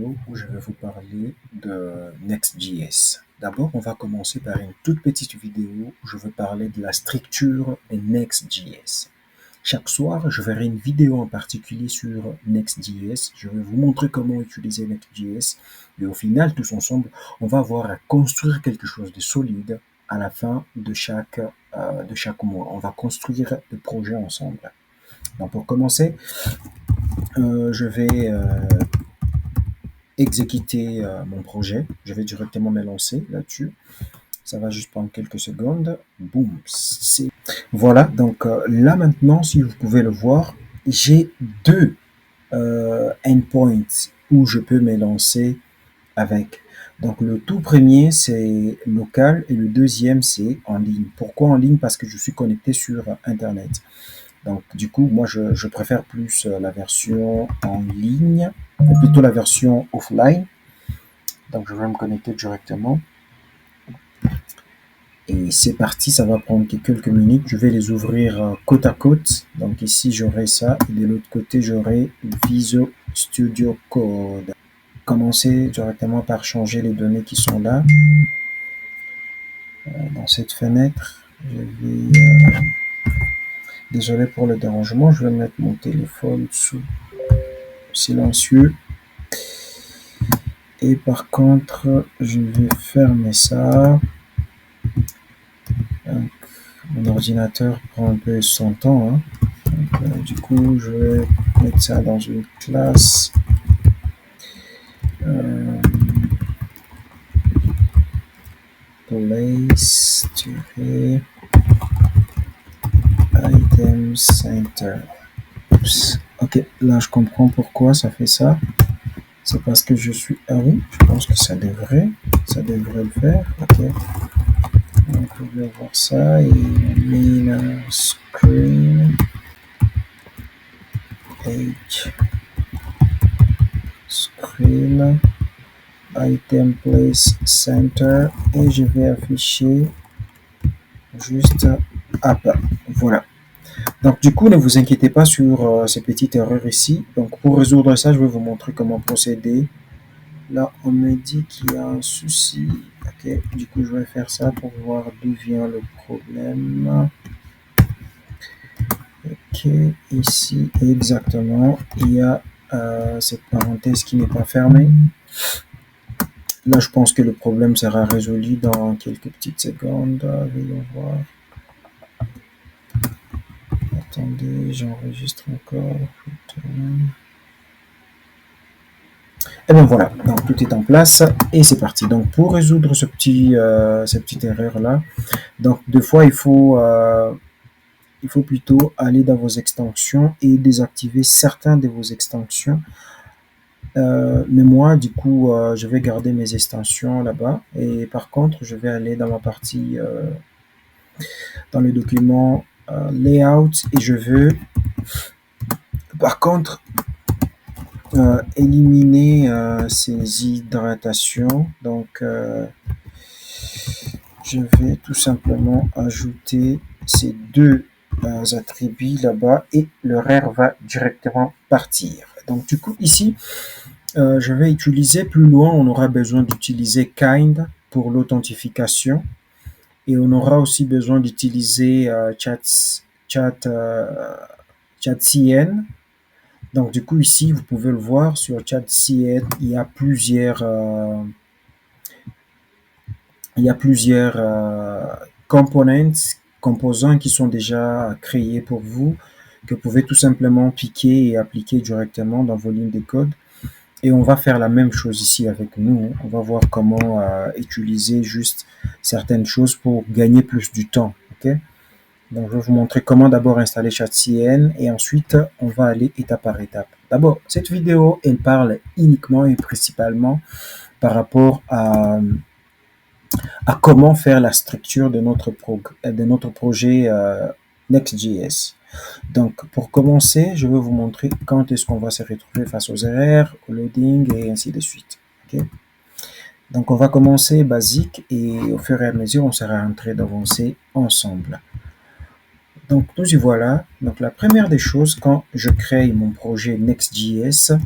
vidéo où je vais vous parler de Next.js. D'abord, on va commencer par une toute petite vidéo où je vais parler de la structure de Next.js. Chaque soir, je verrai une vidéo en particulier sur Next.js. Je vais vous montrer comment utiliser Next.js. Et au final, tous ensemble, on va avoir à construire quelque chose de solide à la fin de chaque mois. On va construire le projet ensemble. Donc, pour commencer, je vais exécuter mon projet. Je vais directement me lancer là-dessus. Ça va juste prendre quelques secondes. Boum, c'est voilà. Donc là maintenant, si vous pouvez le voir, j'ai deux endpoints où je peux me lancer avec. Donc le tout premier c'est local et le deuxième c'est en ligne. Pourquoi en ligne? Parce que je suis connecté sur Internet. Donc du coup, moi je préfère plus la version en ligne, ou plutôt la version offline. Donc je vais me connecter directement. Et c'est parti, ça va prendre quelques minutes. Je vais les ouvrir côte à côte. Donc ici j'aurai ça et de l'autre côté j'aurai Visual Studio Code. Commencer directement par changer les données qui sont là. Dans cette fenêtre, je vais... désolé pour le dérangement, je vais mettre mon téléphone sous silencieux. Et par contre, je vais fermer ça. Donc, mon ordinateur prend un peu son temps. Hein. Donc, du coup, je vais mettre ça dans une classe. Place, item center. Oups. Ok, là je comprends pourquoi ça fait ça. C'est parce que je suis... Ah oui, je pense que ça devrait le faire. Ok. Donc, je vais voir ça et main screen page screen item place center et je vais afficher juste app. Voilà. Donc du coup, ne vous inquiétez pas sur ces petites erreurs ici. Donc pour résoudre ça, je vais vous montrer comment procéder. Là, on me dit qu'il y a un souci. Ok, du coup, je vais faire ça pour voir d'où vient le problème. Ok, ici, exactement, il y a cette parenthèse qui n'est pas fermée. Là, je pense que le problème sera résolu dans quelques petites secondes. Voyons voir. Attendez, j'enregistre encore. Et bien voilà, donc tout est en place et c'est parti. Donc pour résoudre cette petite erreur là, donc deux fois il faut plutôt aller dans vos extensions et désactiver certains de vos extensions. Mais moi du coup je vais garder mes extensions là-bas et par contre je vais aller dans ma partie dans le document layout et je veux par contre éliminer ces hydratations. Donc je vais tout simplement ajouter ces deux attributs là-bas et le RER va directement partir. Donc du coup ici je vais utiliser plus loin, on aura besoin d'utiliser kind pour l'authentification et on aura aussi besoin d'utiliser chatcn. Donc du coup ici vous pouvez le voir sur chatcn, il y a plusieurs composants qui sont déjà créés pour vous, que vous pouvez tout simplement piquer et appliquer directement dans vos lignes de code. Et on va faire la même chose ici avec nous. On va voir comment utiliser juste certaines choses pour gagner plus du temps. Okay? Donc, je vais vous montrer comment d'abord installer chatcn et ensuite, on va aller étape par étape. D'abord, cette vidéo, elle parle uniquement et principalement par rapport à comment faire la structure de notre projet Next.js. Donc, pour commencer, je vais vous montrer quand est-ce qu'on va se retrouver face aux erreurs, au loading et ainsi de suite. Okay? Donc, on va commencer basique et au fur et à mesure, on sera en train d'avancer ensemble. Donc, nous y voilà. Donc, la première des choses, quand je crée mon projet Next.js,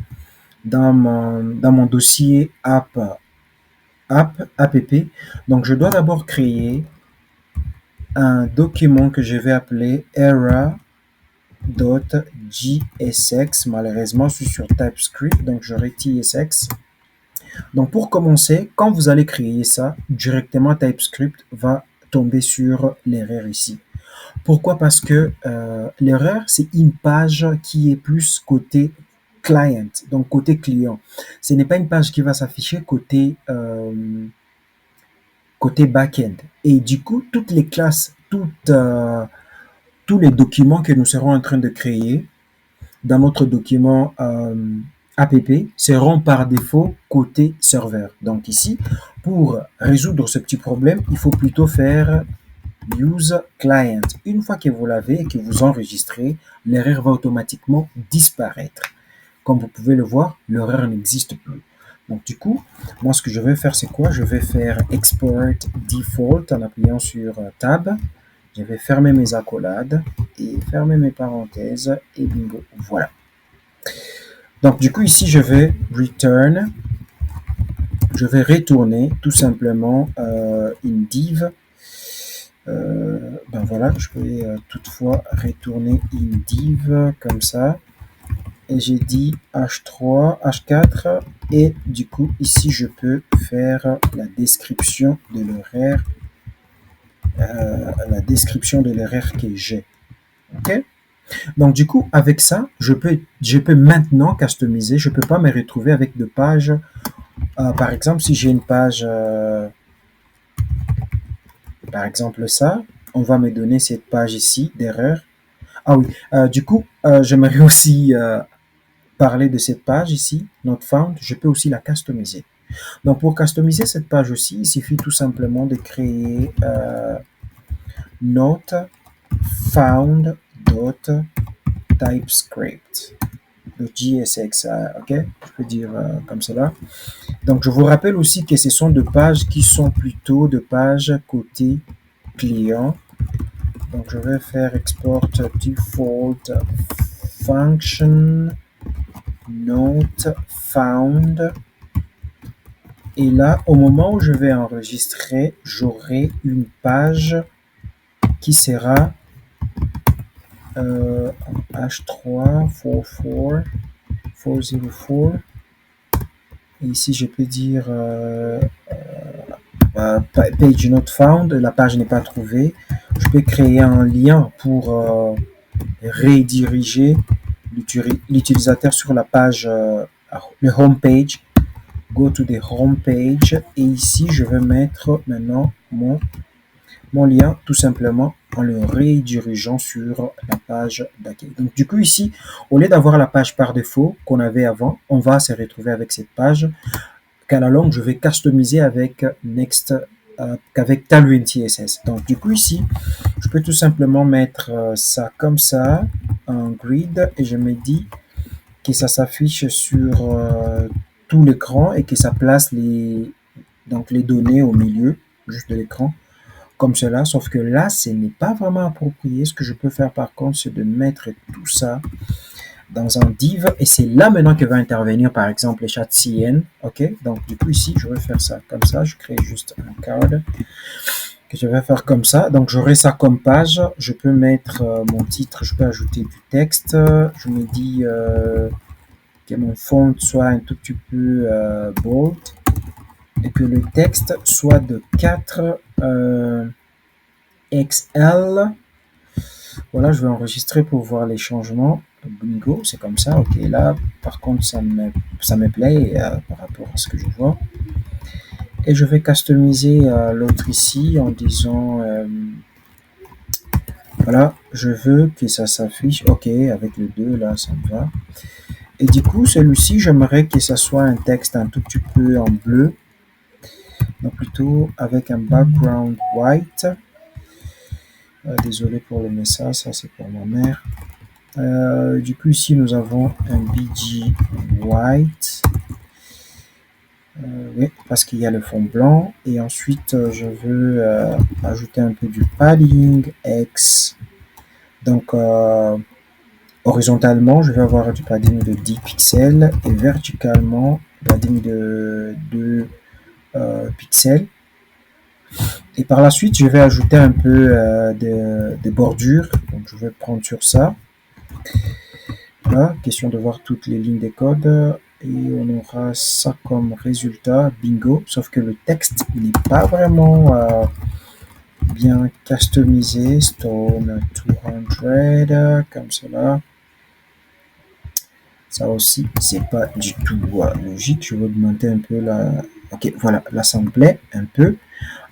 dans mon dossier app. Donc, je dois d'abord créer un document que je vais appeler era.jsx. Malheureusement, je suis sur TypeScript, donc j'aurai TSX. Donc, pour commencer, quand vous allez créer ça, directement TypeScript va tomber sur l'erreur ici. Pourquoi? Parce que l'erreur, c'est une page qui est plus côté client, donc côté client. Ce n'est pas une page qui va s'afficher côté back-end. Et du coup, toutes les classes, tous les documents que nous serons en train de créer dans notre document app seront par défaut côté serveur. Donc ici, pour résoudre ce petit problème, il faut plutôt faire use client. Une fois que vous l'avez et que vous enregistrez, l'erreur va automatiquement disparaître. Comme vous pouvez le voir, l'erreur n'existe plus. Donc du coup, moi ce que je vais faire, c'est quoi? Je vais faire export default en appuyant sur tab. Je vais fermer mes accolades et fermer mes parenthèses et bingo, voilà. Donc du coup ici je vais return, je vais retourner tout simplement une div. Ben voilà, je vais toutefois retourner une div comme ça. Et j'ai dit H3, H4. Et du coup, ici, je peux faire la description de l'horaire, que j'ai. OK? Donc, du coup, avec ça, je peux maintenant customiser. Je peux pas me retrouver avec deux pages. Par exemple, si j'ai une page, par exemple ça, on va me donner cette page ici d'erreur. Ah oui, du coup, j'aimerais aussi parler de cette page ici, not found. Je peux aussi la customiser. Donc, pour customiser cette page aussi, il suffit tout simplement de créer not found.typescript.jsx. OK? Je peux dire comme cela. Donc, je vous rappelle aussi que ce sont deux pages qui sont plutôt de pages côté client. Donc, je vais faire export default function not found. Et là, au moment où je vais enregistrer, j'aurai une page qui sera H3 404. Et ici, je peux dire page not found, la page n'est pas trouvée. Je peux créer un lien pour rediriger l'utilisateur sur la page, le home page. Go to the home page. Et ici, je vais mettre maintenant mon lien tout simplement en le redirigeant sur la page d'accueil. Donc du coup ici, au lieu d'avoir la page par défaut qu'on avait avant, on va se retrouver avec cette page qu'à la longue je vais customiser avec Next, avec Tailwind CSS. Donc du coup ici, je peux tout simplement mettre ça comme ça, un grid, et je me dis que ça s'affiche sur tout l'écran et que ça place les données au milieu juste de l'écran comme cela, sauf que là, ce n'est pas vraiment approprié. Ce que je peux faire par contre, c'est de mettre tout ça dans un div, et c'est là maintenant que va intervenir par exemple les chats CN. OK? Donc du coup ici, je vais faire ça comme ça. Je crée juste un card que je vais faire comme ça. Donc j'aurai ça comme page. Je peux mettre mon titre, je peux ajouter du texte. Je me dis que mon font soit un tout petit peu bold et que le texte soit de 4 XL. Voilà, je vais enregistrer pour voir les changements. Bingo, c'est comme ça. OK, là, par contre, ça me plaît par rapport à ce que je vois. Et je vais customiser l'autre ici en disant voilà, je veux que ça s'affiche. OK, avec le 2, là, ça me va. Et du coup, celui-ci, j'aimerais que ça soit un texte un tout petit peu en bleu. Donc plutôt avec un background white. Désolé pour le message, ça c'est pour ma mère. Du coup ici nous avons un BG white. Oui, parce qu'il y a le fond blanc. Et ensuite je veux ajouter un peu du padding X. Donc Horizontalement, je vais avoir du padding de 10 pixels et verticalement, padding de 2 pixels. Et par la suite, je vais ajouter un peu de bordures. Donc, je vais prendre sur ça. Voilà, question de voir toutes les lignes des codes. Et on aura ça comme résultat, bingo. Sauf que le texte n'est pas vraiment bien customisé. Stone 200, comme cela. Ça aussi, c'est pas du tout logique. Je vais augmenter un peu la... Ok, voilà, l'assembler un peu.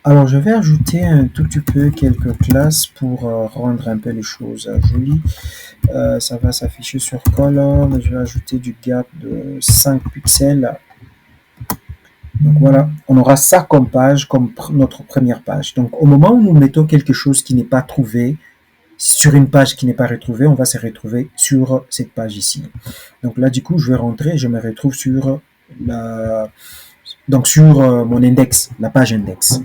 Alors, je vais ajouter un tout petit peu quelques classes pour rendre un peu les choses jolies. Ça va s'afficher sur Color. Je vais ajouter du gap de 5 pixels. Donc voilà, on aura ça comme page, comme notre première page. Donc au moment où nous mettons quelque chose qui n'est pas trouvé, sur une page qui n'est pas retrouvée, on va se retrouver sur cette page ici. Donc là, du coup, je vais rentrer et je me retrouve sur mon index, la page index.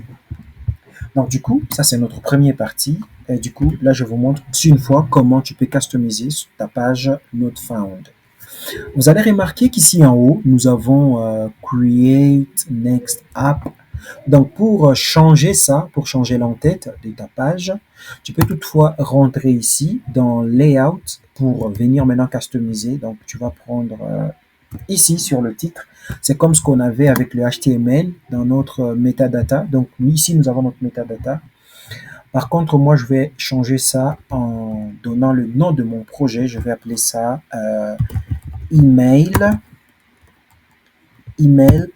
Donc du coup, ça c'est notre première partie. Et du coup, là, je vous montre une fois comment tu peux customiser ta page Not Found. Vous allez remarquer qu'ici en haut, nous avons Create Next App. Donc pour changer ça, pour changer l'entête de ta page, tu peux toutefois rentrer ici dans Layout pour venir maintenant customiser. Donc tu vas prendre ici sur le titre. C'est comme ce qu'on avait avec le HTML dans notre metadata. Donc ici, nous avons notre metadata. Par contre, moi, je vais changer ça en donnant le nom de mon projet. Je vais appeler ça email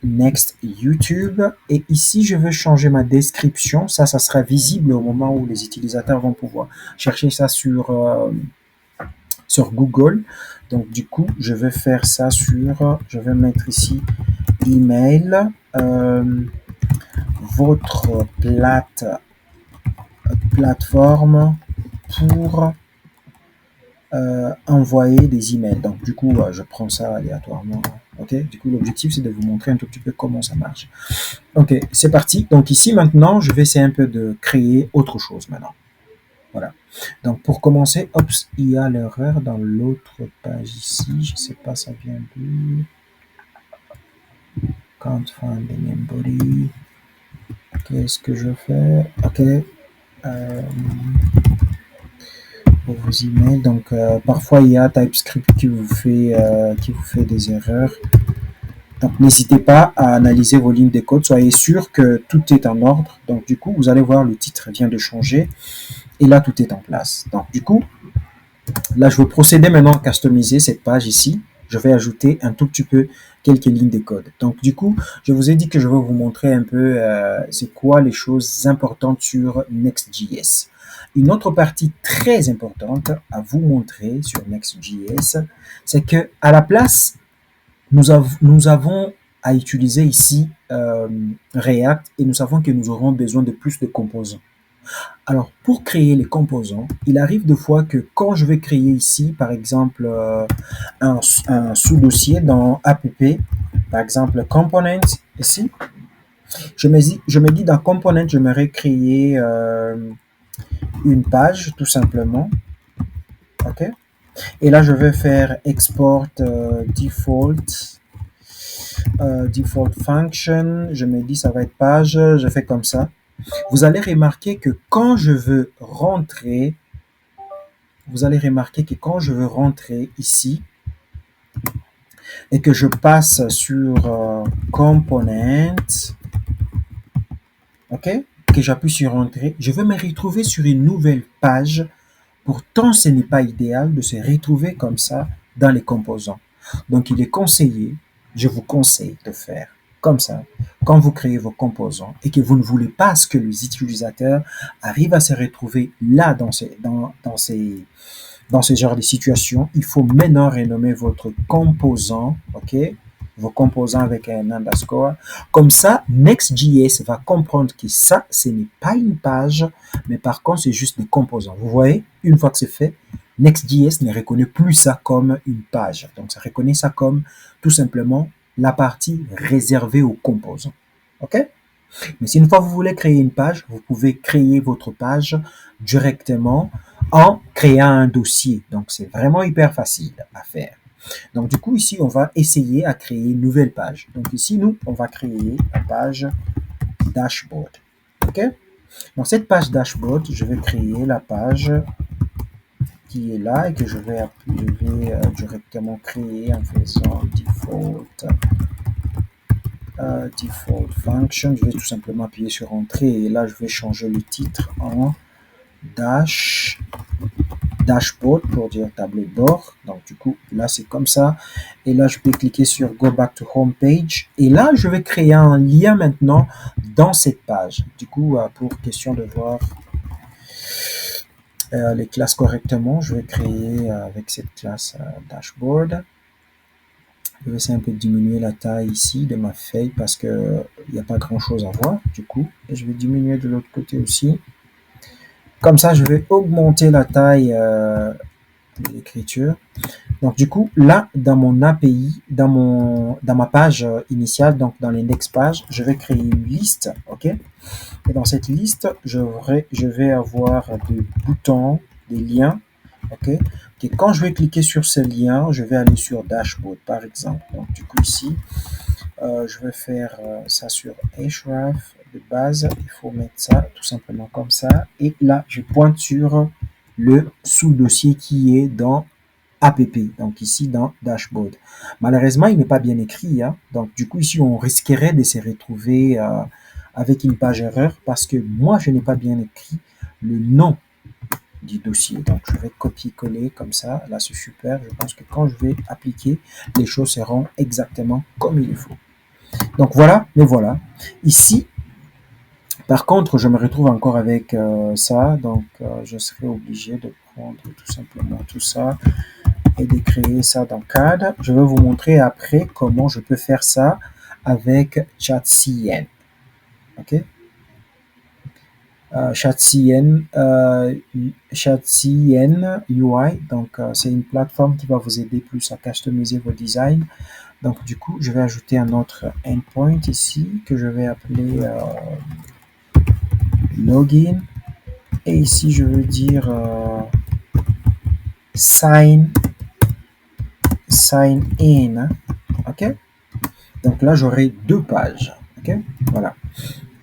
next YouTube. Et ici, je vais changer ma description. Ça sera visible au moment où les utilisateurs vont pouvoir chercher ça sur Google. Donc, du coup, je vais faire ça je vais mettre ici email, votre plateforme pour envoyer des emails. Donc, du coup, je prends ça aléatoirement. Ok, du coup, l'objectif, c'est de vous montrer un tout petit peu comment ça marche. Ok, c'est parti. Donc, ici, maintenant, je vais essayer un peu de créer autre chose maintenant. Voilà. Donc, pour commencer, oups, il y a l'erreur dans l'autre page ici. Je sais pas, ça vient d'où. Can't find the name body. Qu'est-ce que je fais? Ok. Pour vos emails. Donc, parfois, il y a TypeScript qui vous fait des erreurs. Donc, n'hésitez pas à analyser vos lignes de code. Soyez sûr que tout est en ordre. Donc, du coup, vous allez voir, le titre vient de changer. Et là, tout est en place. Donc, du coup, là, je vais procéder maintenant à customiser cette page ici. Je vais ajouter un tout petit peu quelques lignes de code. Donc, du coup, je vous ai dit que je vais vous montrer un peu c'est quoi les choses importantes sur Next.js. Une autre partie très importante à vous montrer sur Next.js, c'est que à la place, nous avons à utiliser ici React et nous savons que nous aurons besoin de plus de composants. Alors, pour créer les composants, il arrive de fois que quand je vais créer ici, par exemple, un sous-dossier dans app, par exemple, component, ici, je me dis dans component, j'aimerais créer une page, tout simplement. OK? Et là, je vais faire export default function. Je me dis, ça va être page. Je fais comme ça. Vous allez remarquer que quand je veux rentrer ici et que je passe sur component, ok, que j'appuie sur entrée, je vais me retrouver sur une nouvelle page. Pourtant, ce n'est pas idéal de se retrouver comme ça dans les composants. Donc, il est conseillé, je vous conseille de faire comme ça, quand vous créez vos composants et que vous ne voulez pas que les utilisateurs arrivent à se retrouver là dans ce genre de situation, il faut maintenant renommer votre composant, ok? Vos composants avec un underscore. Comme ça, Next.js va comprendre que ça, ce n'est pas une page, mais par contre, c'est juste des composants. Vous voyez, une fois que c'est fait, Next.js ne reconnaît plus ça comme une page. Donc, ça reconnaît ça comme tout simplement la partie réservée aux composants. OK? Mais si une fois vous voulez créer une page, vous pouvez créer votre page directement en créant un dossier. Donc, c'est vraiment hyper facile à faire. Donc, du coup, ici, on va essayer à créer une nouvelle page. Donc, ici, nous, on va créer la page dashboard. OK? Dans cette page dashboard, je vais créer la page qui est là et que je vais directement créer en faisant default function. Je vais tout simplement appuyer sur entrée et là, je vais changer le titre en dashboard pour dire tableau de bord. Donc, du coup, là, c'est comme ça. Et là, je peux cliquer sur Go back to home page. Et là, je vais créer un lien maintenant dans cette page. Du coup, pour question de voir les classes correctement, je vais créer avec cette classe dashboard. Je vais essayer un peu de diminuer la taille ici de ma feuille parce que il n'y a pas grand chose à voir. Du coup, et je vais diminuer de l'autre côté aussi. Comme ça, je vais augmenter la taille de l'écriture. Donc, du coup, là, dans mon API, dans ma page initiale, donc dans l'index page, je vais créer une liste, OK? Et dans cette liste, je vais avoir des boutons, des liens, OK? Et quand je vais cliquer sur ce lien, je vais aller sur Dashboard, par exemple. Donc, du coup, ici, je vais faire ça sur href de base. Il faut mettre ça tout simplement comme ça. Et là, je pointe sur le sous-dossier qui est dans app, donc ici dans dashboard. Malheureusement, il n'est pas bien écrit, hein? Donc du coup ici on risquerait de se retrouver avec une page erreur parce que moi je n'ai pas bien écrit le nom du dossier. Donc je vais copier-coller comme ça, là c'est super. Je pense que quand je vais appliquer, les choses seront exactement comme il faut. Donc voilà, mais voilà. Ici, par contre, je me retrouve encore avec ça, donc je serai obligé de prendre tout simplement tout ça et de créer ça dans CAD. Je vais vous montrer après comment je peux faire ça avec ChatCN. OK? ChatCN UI, donc c'est une plateforme qui va vous aider plus à customiser vos designs. Donc du coup, je vais ajouter un autre endpoint ici que je vais appeler login. Et ici, je veux dire sign in. OK? Donc là, j'aurai deux pages. OK? Voilà.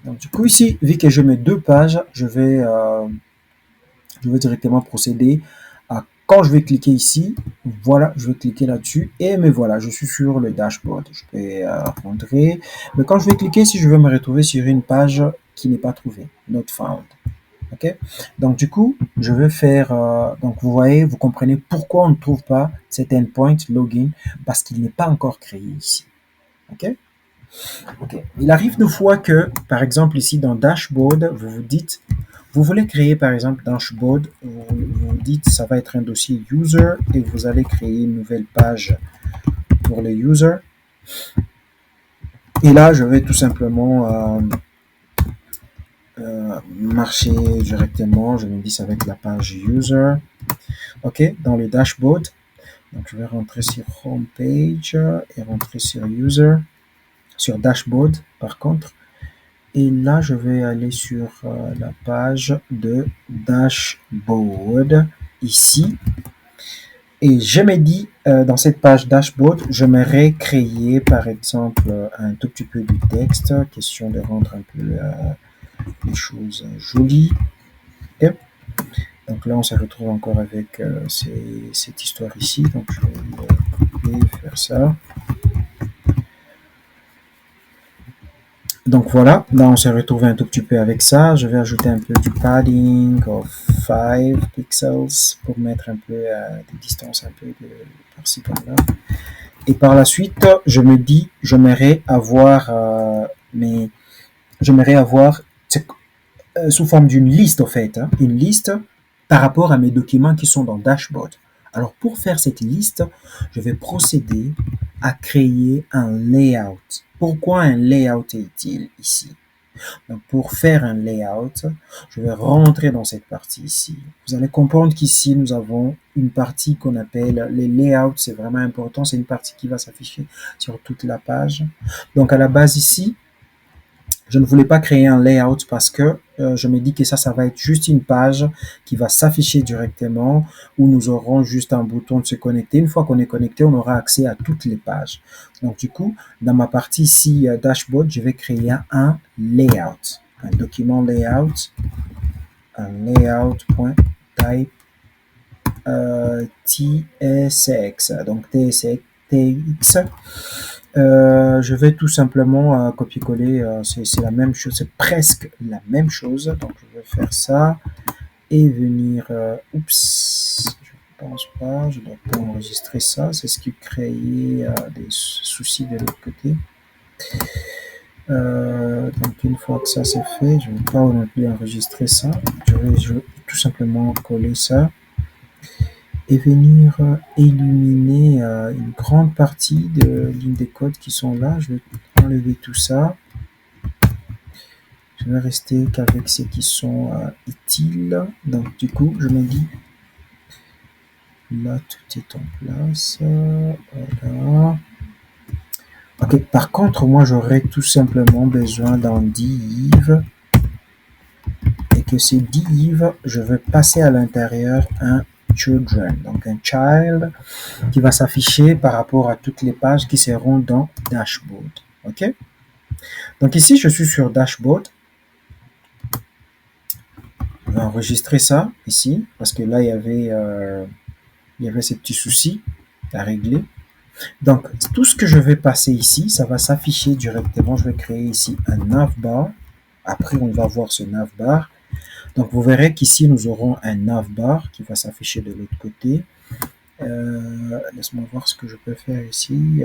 Donc du coup, ici, vu que je mets deux pages, je vais directement procéder à, quand je vais cliquer ici, voilà, je vais cliquer là-dessus et me voilà, je suis sur le dashboard. Je vais rentrer. Mais quand je vais cliquer ici, je vais me retrouver sur une page qui n'est pas trouvée, not found. OK? Donc du coup, je vais faire, donc vous voyez, vous comprenez pourquoi on ne trouve pas cet endpoint login, parce qu'il n'est pas encore créé ici. OK? OK. Il arrive de fois que, par exemple ici dans dashboard, vous vous dites, vous voulez créer par exemple dashboard, vous dites ça va être un dossier user et vous allez créer une nouvelle page pour les users. Et là, je vais tout simplement marcher directement, je me dis ça va être la page user. OK, dans le dashboard. Donc, je vais rentrer sur home page et rentrer sur user, sur dashboard par contre. Et là, je vais aller sur la page de dashboard ici. Et je me dis, dans cette page dashboard, je m'aimerais créer par exemple un tout petit peu de texte, question de rendre un peu les choses jolies. Okay. Donc là, on se retrouve encore avec cette histoire ici. Donc je vais faire ça. Donc voilà, là on s'est retrouvé un tout petit peu avec ça. Je vais ajouter un peu du padding of 5 pixels pour mettre un peu des distances un peu de par-ci par-là. Et par la suite, je me dis, j'aimerais avoir sous forme d'une liste, en fait, hein, une liste par rapport à mes documents qui sont dans Dashboard. Alors, pour faire cette liste, je vais procéder à créer un layout. Pourquoi un layout est-il ici? Donc, pour faire un layout, je vais rentrer dans cette partie ici. Vous allez comprendre qu'ici, nous avons une partie qu'on appelle les layouts. C'est vraiment important. C'est une partie qui va s'afficher sur toute la page. Donc, à la base ici, Je ne voulais pas créer un layout parce que je me dis que ça va être juste une page qui va s'afficher directement où nous aurons juste un bouton de se connecter. Une fois qu'on est connecté, on aura accès à toutes les pages. Donc, du coup, dans ma partie ici, dashboard, je vais créer un layout, un document layout, un layout.type TSX, donc TX. Je vais tout simplement copier-coller, c'est la même chose, c'est presque la même chose. Donc je vais faire ça et venir, oups, je pense pas, je dois pas enregistrer ça, c'est ce qui créait des soucis de l'autre côté. Donc une fois que ça c'est fait, je ne vais pas non plus enregistrer ça, je vais tout simplement coller ça et venir éliminer une grande partie de lignes de code qui sont là. Je vais enlever tout ça. Je vais rester qu'avec ceux qui sont utiles. Donc du coup, je me dis, là tout est en place. Voilà. Ok, par contre, moi j'aurais tout simplement besoin d'un div et que ces div, je veux passer à l'intérieur un children, donc un child qui va s'afficher par rapport à toutes les pages qui seront dans dashboard. Ok. Donc ici, je suis sur dashboard. Je vais enregistrer ça ici parce que là, il y avait ces petits soucis à régler. Donc, tout ce que je vais passer ici, ça va s'afficher directement. Je vais créer ici un navbar. Après, on va voir ce navbar. Donc, vous verrez qu'ici, nous aurons un navbar qui va s'afficher de l'autre côté. Laisse-moi voir ce que je peux faire ici.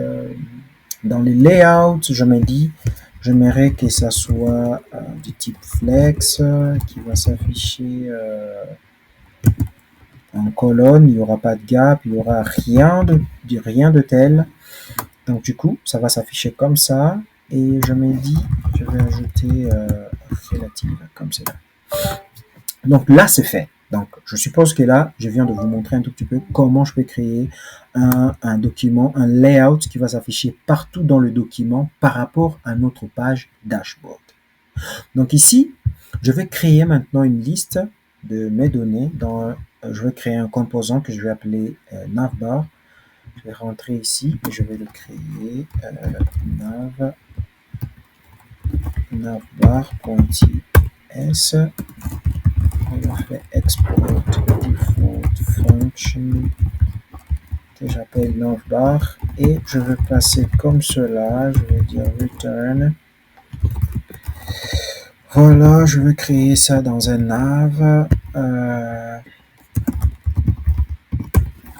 Dans les layouts, je me dis, j'aimerais que ça soit du type flex qui va s'afficher en colonne. Il n'y aura pas de gap, il n'y aura rien de tel. Donc du coup, ça va s'afficher comme ça. Et je me dis, je vais ajouter relative comme cela. Donc là, c'est fait. Donc, je suppose que là, je viens de vous montrer un tout petit peu comment je peux créer un document, un layout qui va s'afficher partout dans le document par rapport à notre page dashboard. Donc ici, je vais créer maintenant une liste de mes données. Je vais créer un composant que je vais appeler navbar. Je vais rentrer ici et je vais le créer navbar.ts. On fait export default function que j'appelle navbar et je vais passer comme cela. Je vais dire return. Voilà, je vais créer ça dans un nav.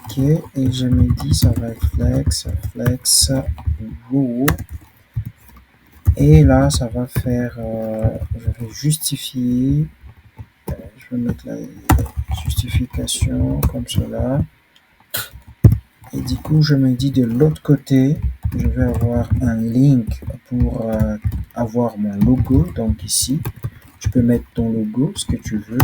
Ok, et je me dis ça va être flex row. Et là, ça va faire, je vais justifier. Je vais mettre la justification comme cela. Et du coup, je me dis de l'autre côté, je vais avoir un link pour avoir mon logo. Donc ici, tu peux mettre ton logo, ce que tu veux.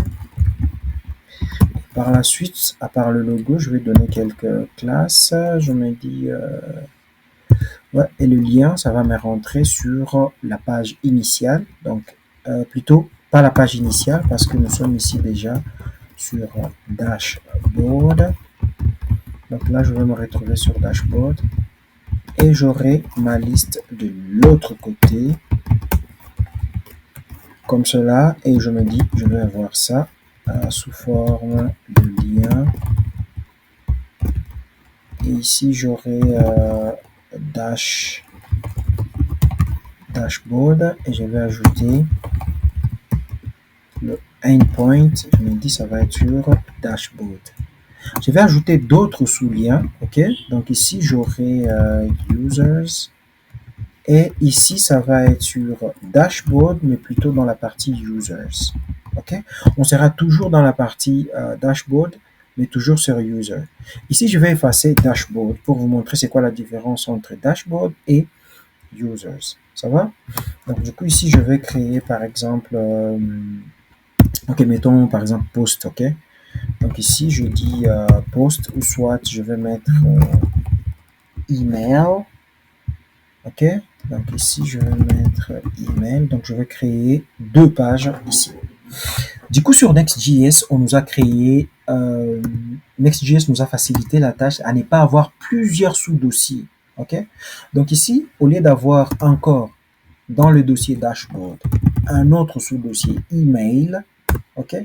Par la suite, à part le logo, je vais donner quelques classes. Je me dis, ouais, et le lien, ça va me rentrer sur la page initiale. Donc, plutôt pas la page initiale parce que nous sommes ici déjà sur dashboard. Donc là, je vais me retrouver sur dashboard et j'aurai ma liste de l'autre côté comme cela. Et je me dis, je vais avoir ça sous forme de lien. Et ici, j'aurai dashboard et je vais ajouter le endpoint. Je me dis, ça va être sur dashboard. Je vais ajouter d'autres sous-liens, ok? Donc ici, j'aurai users. Et ici, ça va être sur dashboard, mais plutôt dans la partie users. Ok? On sera toujours dans la partie dashboard, mais toujours sur user. Ici, je vais effacer dashboard pour vous montrer c'est quoi la différence entre dashboard et users. Ça va? Donc, du coup, ici, je vais créer, par exemple, ok, mettons, par exemple, post, ok? Donc, ici, je dis post, ou soit je vais mettre email. OK? Donc ici, je vais mettre email. Donc je vais créer 2 pages ici. Du coup, sur Next.js, on nous a créé, Next.js nous a facilité la tâche à ne pas avoir plusieurs sous-dossiers. OK? Donc ici, au lieu d'avoir encore dans le dossier dashboard un autre sous-dossier email, OK?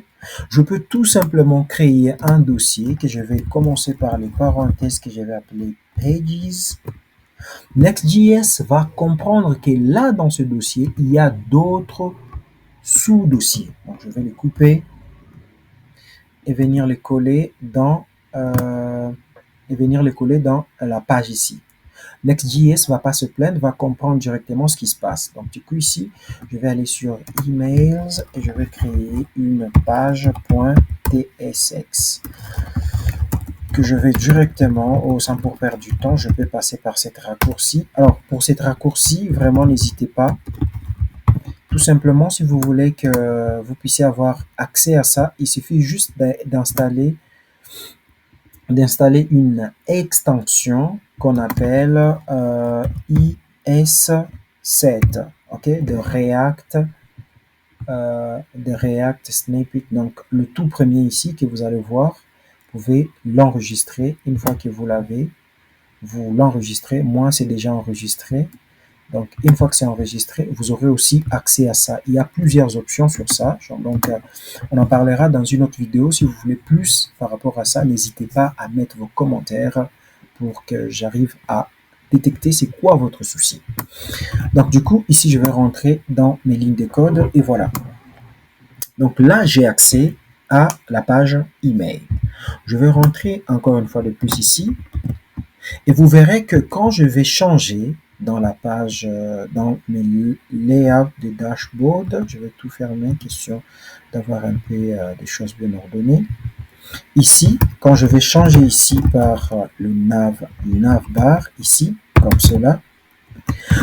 Je peux tout simplement créer un dossier que je vais commencer par les parenthèses que je vais appeler pages. Next.js va comprendre que là, dans ce dossier, il y a d'autres sous-dossiers. Donc, je vais les couper et venir les coller dans, la page ici. Next.js va pas se plaindre, va comprendre directement ce qui se passe. Donc, du coup, ici, je vais aller sur emails et je vais créer une page.tsx que je vais directement, sans pour perdre du temps, je peux passer par cette raccourci. Alors, pour cette raccourci, vraiment, n'hésitez pas. Tout simplement, si vous voulez que vous puissiez avoir accès à ça, il suffit juste d'installer une extension qu'on appelle IS7, ok, de React Snippet. Donc, le tout premier ici que vous allez voir, vous pouvez l'enregistrer. Une fois que vous l'avez, vous l'enregistrez. Moi, c'est déjà enregistré. Donc, une fois que c'est enregistré, vous aurez aussi accès à ça. Il y a plusieurs options sur ça. Donc, on en parlera dans une autre vidéo. Si vous voulez plus par rapport à ça, n'hésitez pas à mettre vos commentaires pour que j'arrive à détecter c'est quoi votre souci. Donc, du coup, ici, je vais rentrer dans mes lignes de code et voilà. Donc là, j'ai accès à la page email. Je vais rentrer encore une fois de plus ici et vous verrez que quand je vais changer dans la page, dans mes layouts de dashboard, je vais tout fermer, question d'avoir un peu des choses bien ordonnées. Ici, quand je vais changer ici par le navbar, ici, comme cela,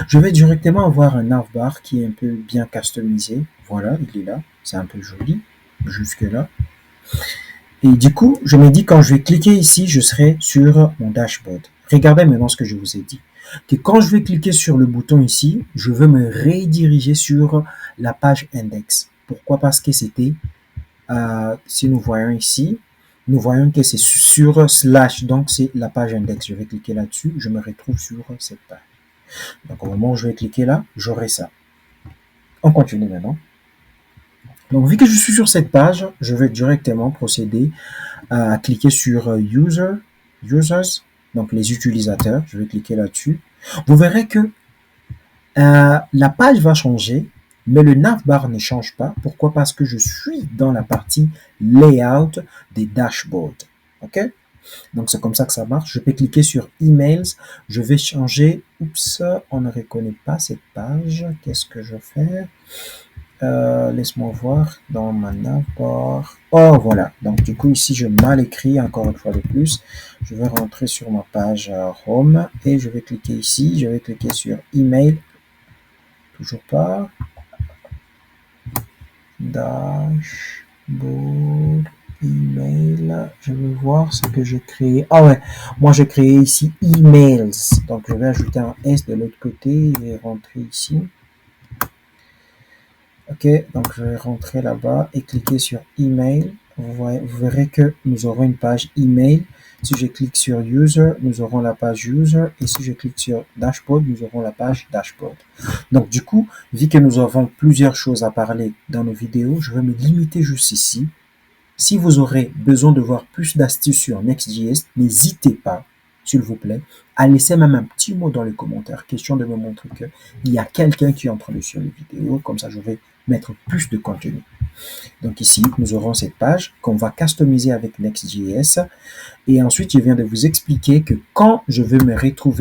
je vais directement avoir un navbar qui est un peu bien customisé. Voilà, il est là, c'est un peu joli, jusque là. Et du coup, je me dis quand je vais cliquer ici, je serai sur mon dashboard. Regardez maintenant ce que je vous ai dit. Que quand je vais cliquer sur le bouton ici, je veux me rediriger sur la page index. Pourquoi? Parce que c'était, si nous voyons ici, nous voyons que c'est sur slash, donc c'est la page index. Je vais cliquer là-dessus, je me retrouve sur cette page. Donc au moment où je vais cliquer là, j'aurai ça. On continue maintenant. Donc vu que je suis sur cette page, je vais directement procéder à cliquer sur users, donc les utilisateurs. Je vais cliquer là-dessus. Vous verrez que la page va changer, mais le navbar ne change pas. Pourquoi? Parce que je suis dans la partie layout des dashboards. OK? Donc, c'est comme ça que ça marche. Je peux cliquer sur emails. Je vais changer. Oups, on ne reconnaît pas cette page. Qu'est-ce que je fais? Laisse-moi voir dans ma navbar. Oh, voilà. Donc, du coup, ici, je mal écrit encore une fois de plus. Je vais rentrer sur ma page home et je vais cliquer ici. Je vais cliquer sur email. Toujours pas. Dashboard. Email, je vais voir ce que j'ai créé. Ah ouais, moi j'ai créé ici emails. Donc je vais ajouter un S de l'autre côté et rentrer ici. Ok, donc je vais rentrer là-bas et cliquer sur email. Vous verrez que nous aurons une page email. Si je clique sur user, nous aurons la page user. Et si je clique sur dashboard, nous aurons la page dashboard. Donc du coup, vu que nous avons plusieurs choses à parler dans nos vidéos, je vais me limiter juste ici. Si vous aurez besoin de voir plus d'astuces sur Next.js, n'hésitez pas, s'il vous plaît, à laisser même un petit mot dans les commentaires, question de me montrer qu'il y a quelqu'un qui est en train de suivre les vidéos, comme ça je vais mettre plus de contenu. Donc ici, nous aurons cette page qu'on va customiser avec Next.js. Et ensuite, je viens de vous expliquer que quand je vais me retrouver